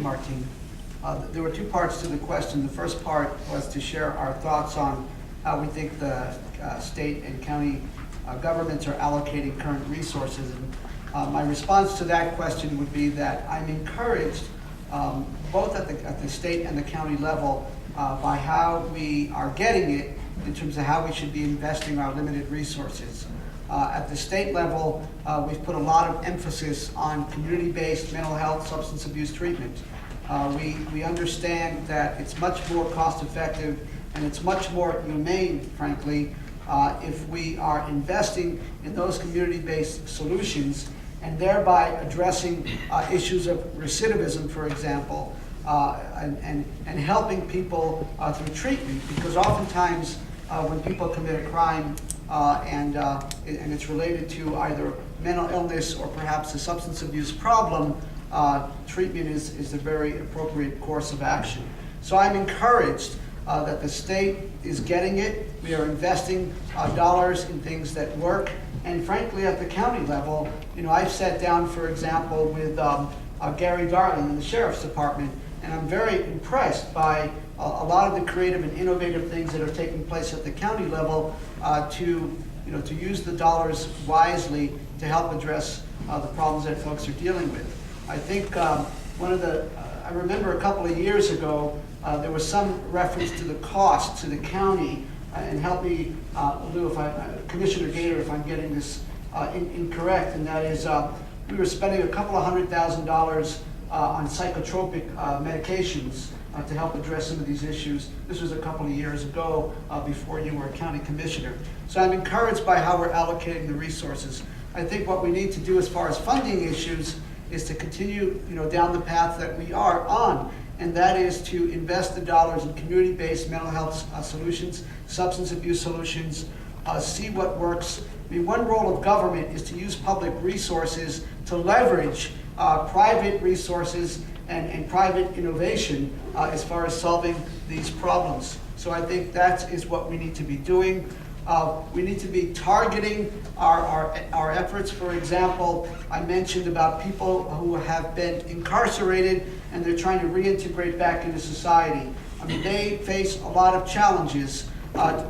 Martine. There were two parts to the question. The first part was to share our thoughts on how we think the state and county governments are allocating current resources. And my response to that question would be that I'm encouraged both at the state and the county level by how we are getting it in terms of how we should be investing our limited resources. At the state level, we've put a lot of emphasis on community-based mental health substance abuse treatment. We understand that it's much more cost-effective and it's much more humane, frankly, if we are investing in those community-based solutions and thereby addressing issues of recidivism, for example, and helping people through treatment, because oftentimes when people commit a crime and it's related to either mental illness or perhaps a substance abuse problem, treatment is a very appropriate course of action. So I'm encouraged that the state is getting it. We are investing dollars in things that work. And frankly, at the county level, I've sat down, for example, with Gary Darling in the Sheriff's Department, and I'm very impressed by a lot of the creative and innovative things that are taking place at the county level to use the dollars wisely to help address the problems that folks are dealing with. I think I remember a couple of years ago, there was some reference to the cost to the county, and help me, Lou, Commissioner Gator, if I'm getting this incorrect, and that is we were spending a couple of $100,000 on psychotropic medications to help address some of these issues. This was a couple of years ago before you were a county commissioner. So I'm encouraged by how we're allocating the resources. I think what we need to do as far as funding issues is to continue down the path that we are on, and that is to invest the dollars in community-based mental health solutions, substance abuse solutions, see what works. I mean, one role of government is to use public resources to leverage private resources and private innovation as far as solving these problems. So I think that is what we need to be doing. We need to be targeting our efforts. For example, I mentioned about people who have been incarcerated and they're trying to reintegrate back into society. I mean, they face a lot of challenges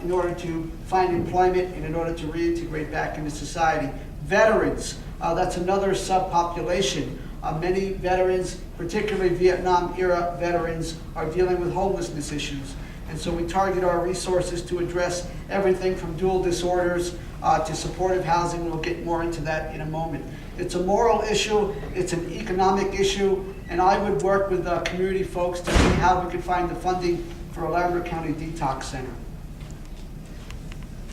in order to find employment and in order to reintegrate back into society. Veterans, that's another subpopulation. Many veterans, particularly Vietnam-era veterans, are dealing with homelessness issues. And so we target our resources to address everything from dual disorders to supportive housing. We'll get more into that in a moment. It's a moral issue, it's an economic issue, and I would work with community folks to see how we could find the funding for a Larimer County Detox Center.